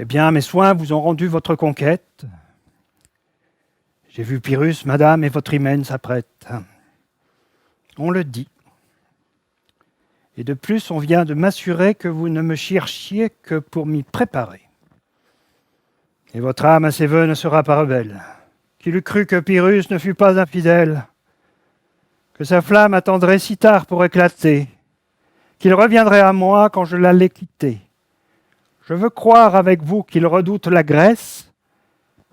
Eh bien, mes soins vous ont rendu votre conquête. J'ai vu Pyrrhus, madame, et votre hymen s'apprête. On le dit. Et de plus, on vient de m'assurer que vous ne me cherchiez que pour m'y préparer. Et votre âme à ses vœux ne sera pas rebelle. Qu'il eût cru que Pyrrhus ne fût pas infidèle, que sa flamme attendrait si tard pour éclater, qu'il reviendrait à moi quand je l'allais quitter. Je veux croire avec vous qu'il redoute la Grèce,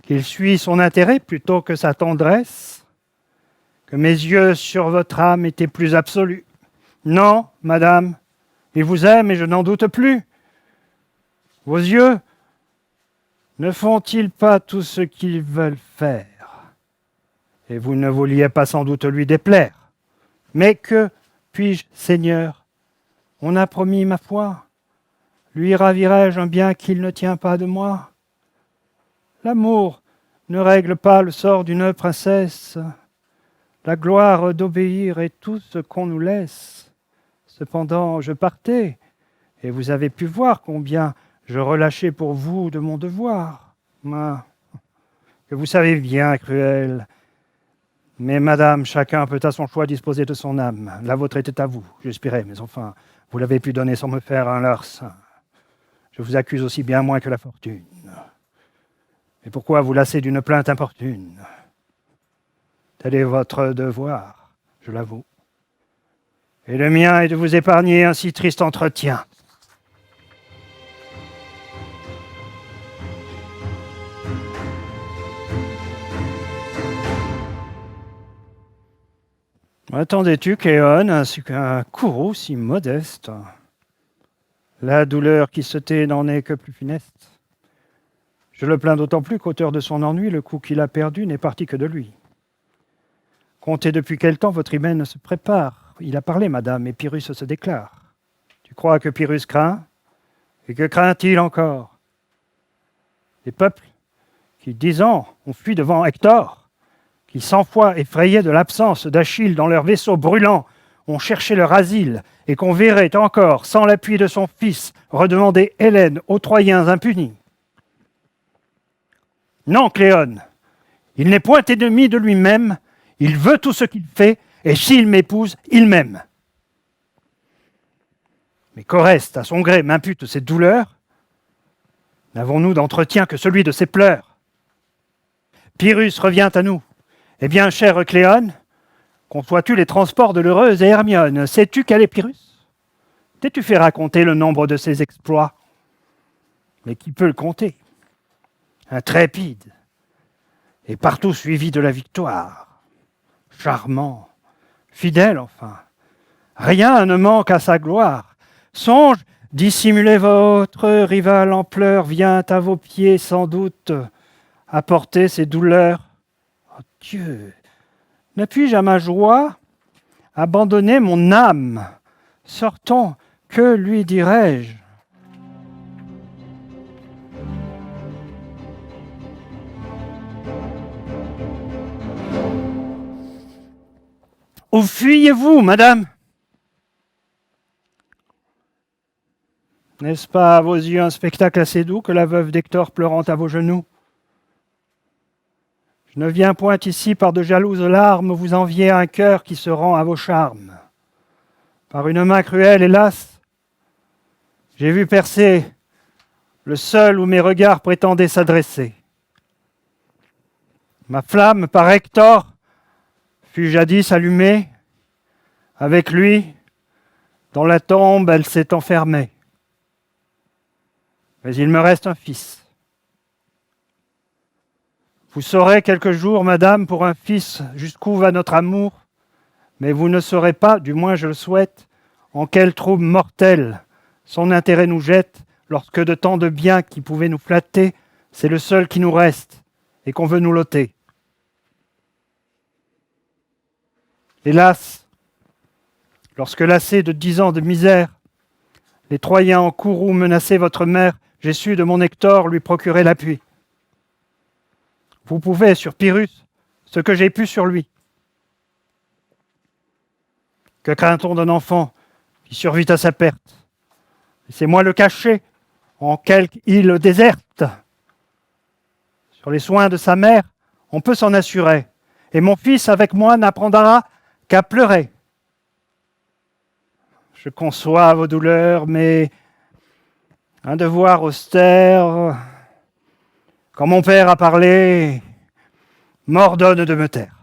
qu'il suit son intérêt plutôt que sa tendresse, que mes yeux sur votre âme étaient plus absolus. Non, madame, il vous aime et je n'en doute plus. Vos yeux ne font-ils pas tout ce qu'ils veulent faire? Et vous ne vouliez pas sans doute lui déplaire. Mais que puis-je, Seigneur? On a promis ma foi. Lui ravirai-je un bien qu'il ne tient pas de moi? L'amour ne règle pas le sort d'une princesse. La gloire d'obéir est tout ce qu'on nous laisse. Cependant, je partais, et vous avez pu voir combien je relâchais pour vous de mon devoir. Que vous savez bien, cruel. Mais madame, chacun peut à son choix disposer de son âme. La vôtre était à vous, j'espérais, mais enfin, vous l'avez pu donner sans me faire un larcin. Je vous accuse aussi bien moins que la fortune. Mais pourquoi vous lasser d'une plainte importune? Tel est votre devoir, je l'avoue. Et le mien est de vous épargner un si triste entretien. Attendais-tu, Cléone, ainsi qu'un courroux si modeste? La douleur qui se tait n'en est que plus funeste. Je le plains d'autant plus qu'auteur de son ennui, le coup qu'il a perdu n'est parti que de lui. Comptez depuis quel temps votre hymen se prépare. Il a parlé, madame, et Pyrrhus se déclare. Tu crois que Pyrrhus craint? Et que craint-il encore? Les peuples qui, 10 ans, ont fui devant Hector, qui 100 fois effrayés de l'absence d'Achille dans leurs vaisseaux brûlants, ont cherché leur asile, et qu'on verrait encore, sans l'appui de son fils, redemander Hélène aux Troyens impunis. Non, Cléone, il n'est point ennemi de lui-même, il veut tout ce qu'il fait, et s'il m'épouse, il m'aime. Mais qu'Oreste, à son gré, m'impute ses douleurs, n'avons-nous d'entretien que celui de ses pleurs? Pyrrhus revient à nous. Eh bien, chère Cléone, conçois-tu les transports de l'heureuse Hermione? Sais-tu quel est Pyrrhus? T'es-tu fait raconter le nombre de ses exploits? Mais qui peut le compter? Intrépide, et partout suivi de la victoire. Charmant, fidèle enfin. Rien ne manque à sa gloire. Songe, dissimulez votre rival en pleurs, vient à vos pieds sans doute apporter ses douleurs. Oh Dieu, ne puis-je à ma joie abandonner mon âme? Sortons, que lui dirai-je? Où fuyez-vous, madame? N'est-ce pas à vos yeux un spectacle assez doux que la veuve d'Hector pleurant à vos genoux? Je ne viens point ici par de jalouses larmes vous envier un cœur qui se rend à vos charmes. Par une main cruelle, hélas, j'ai vu percer le seul où mes regards prétendaient s'adresser. Ma flamme, par Hector, fut jadis allumée. Avec lui, dans la tombe, elle s'est enfermée. Mais il me reste un fils. Vous saurez quelque jour, madame, pour un fils, jusqu'où va notre amour, mais vous ne saurez pas, du moins je le souhaite, en quel trouble mortel son intérêt nous jette, lorsque de tant de biens qui pouvaient nous flatter, c'est le seul qui nous reste et qu'on veut nous l'ôter. Hélas, lorsque lassés de 10 ans de misère, les Troyens en courroux menaçaient votre mère, j'ai su de mon Hector lui procurer l'appui. Vous pouvez sur Pyrrhus ce que j'ai pu sur lui. Que craint-on d'un enfant qui survit à sa perte? Laissez-moi le cacher en quelque île déserte. Sur les soins de sa mère, on peut s'en assurer. Et mon fils avec moi n'apprendra qu'à pleurer. Je conçois vos douleurs, mais un devoir austère, quand mon père a parlé, m'ordonne de me taire.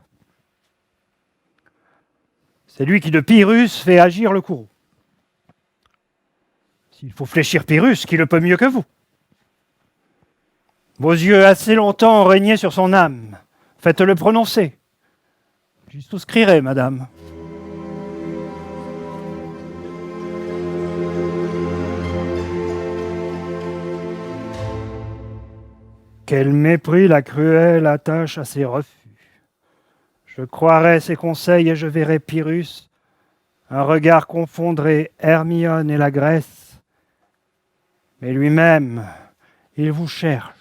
C'est lui qui de Pyrrhus fait agir le courroux. S'il faut fléchir Pyrrhus, qui le peut mieux que vous? Vos yeux assez longtemps ont régné sur son âme. Faites-le prononcer. J'y souscrirai, madame. Quel mépris la cruelle attache à ses refus. Je croirai ses conseils et je verrai Pyrrhus. Un regard confondrait Hermione et la Grèce. Mais lui-même, il vous cherche.